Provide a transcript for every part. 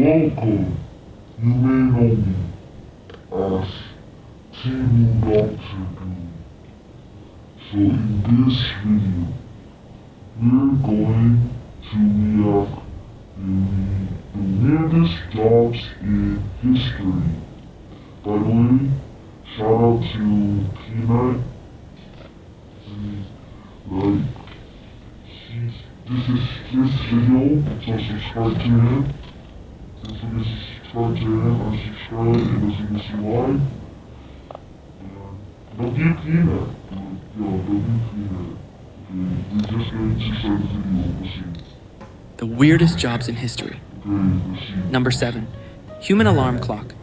Welcome. You may know me as Team Doctor Doom. So in this video, we're going to react the weirdest jobs in history. By the way, shout out to Peanut. Like, this video, so subscribe to him. Don't forget to subscribe to him and subscribe, and as you can see why. And don't be Peanut. Don't be Peanut. Okay, we're just going to start the video. We'll see. The weirdest jobs in history. Number 7. Human alarm clock.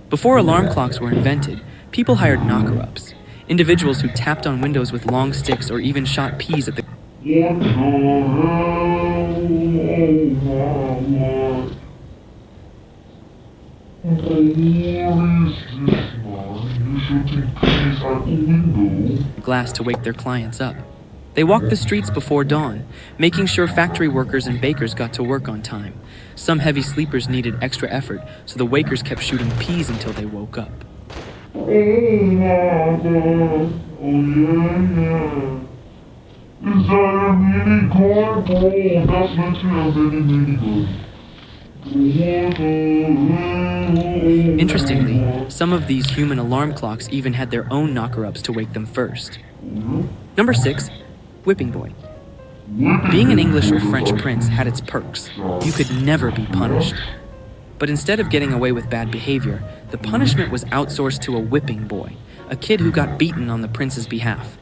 Before alarm clocks were invented, people hired knocker-ups, individuals who tapped on windows with long sticks or even shot peas at the... What the hell? Oh my God. What is this, man? You shooting peas at the window? glass to wake their clients up. They walked the streets before dawn, making sure factory workers and bakers got to work on time. Some heavy sleepers needed extra effort, so the wakers kept shooting peas until they woke up. Oh my God. Oh yeah. Is that a mini car? Bro, that's literally a mini gun. Interestingly, some of these human alarm clocks even had their own knocker-ups to wake them first. Number 6. Whipping boy. Being an English or French prince had its perks. You could never be punished. But instead of getting away with bad behavior, the punishment was outsourced to a whipping boy, a kid who got beaten on the prince's behalf.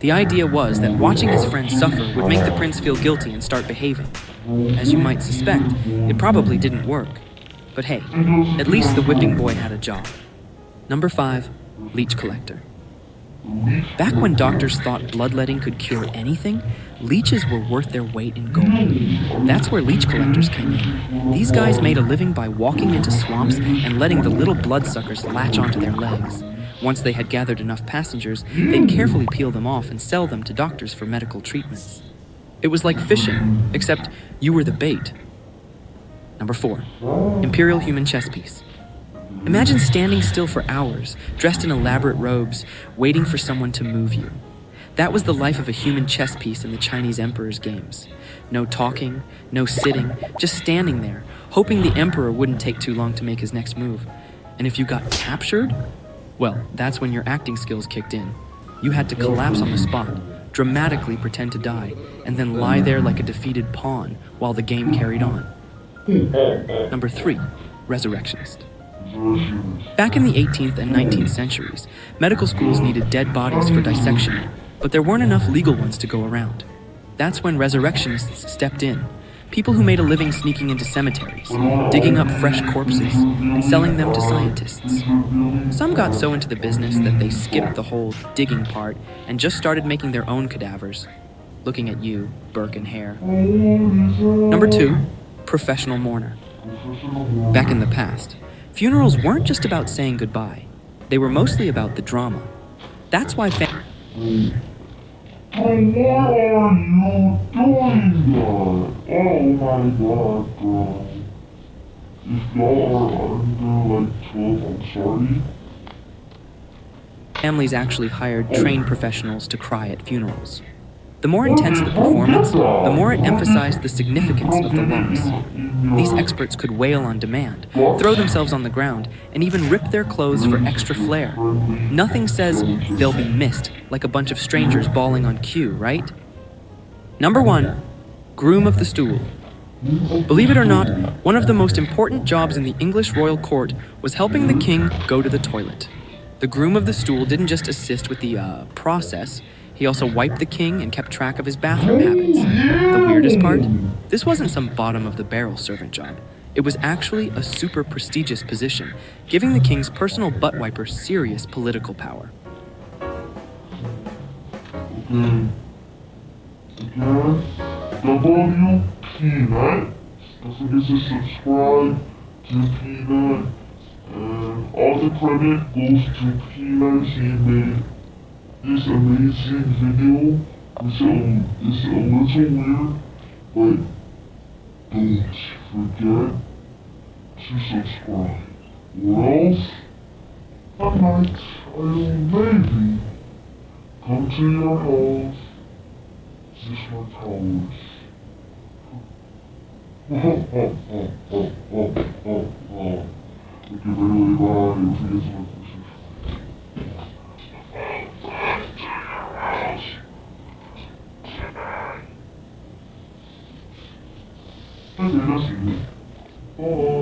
The idea was that watching his friends suffer would make the prince feel guilty and start behaving. As you might suspect, it probably didn't work. But hey, at least the whipping boy had a job. Number 5. Leech collector. Back when doctors thought bloodletting could cure anything, leeches were worth their weight in gold. That's where leech collectors came in. These guys made a living by walking into swamps and letting the little bloodsuckers latch onto their legs. Once they had gathered enough passengers, they'd carefully peel them off and sell them to doctors for medical treatments. It was like fishing, except you were the bait. Number 4. Imperial human chess piece. Imagine standing still for hours, dressed in elaborate robes, waiting for someone to move you. That was the life of a human chess piece in the Chinese emperor's games. No talking, no sitting, just standing there, hoping the emperor wouldn't take too long to make his next move. And if you got captured, well, that's when your acting skills kicked in. You had to collapse on the spot, dramatically pretend to die, and then lie there like a defeated pawn while the game carried on. Number 3. Resurrectionist. Back in the 18th and 19th centuries, medical schools needed dead bodies for dissection, but there weren't enough legal ones to go around. That's when resurrectionists stepped in, people who made a living sneaking into cemeteries, digging up fresh corpses, and selling them to scientists. Some got so into the business that they skipped the whole digging part and just started making their own cadavers. Looking at you, Burke and Hare. Number 2. Professional mourner. Back in the past, funerals weren't just about saying goodbye. They were mostly about the drama. That's why So why are you doing that? Oh my God, bro. If y'all are under like 12, I'm sorry. families actually hired trained professionals to cry at funerals. The more intense the performance, the more it emphasized the significance of the loss. These experts could wail on demand, throw themselves on the ground, and even rip their clothes for extra flair. Nothing says they'll be missed like a bunch of strangers bawling on cue, right? Number 1. Groom of the stool. Believe it or not, one of the most important jobs in the English royal court was helping the king go to the toilet. The groom of the stool didn't just assist with the process, he also wiped the king and kept track of his bathroom habits. The weirdest part? This wasn't some bottom-of-the-barrel servant job. It was actually a super prestigious position, giving the king's personal butt wiper serious political power. Okay. W Peanut. Don't forget to subscribe to Peanut. And all the credit goes to Peanut. He made this amazing video. It's a little weird, but don't forget to subscribe. Or else, at night, I will maybe come to your house, kiss my powers. Okay, by the way, bye. Don't forget to like this. Okay, that's it. Bye.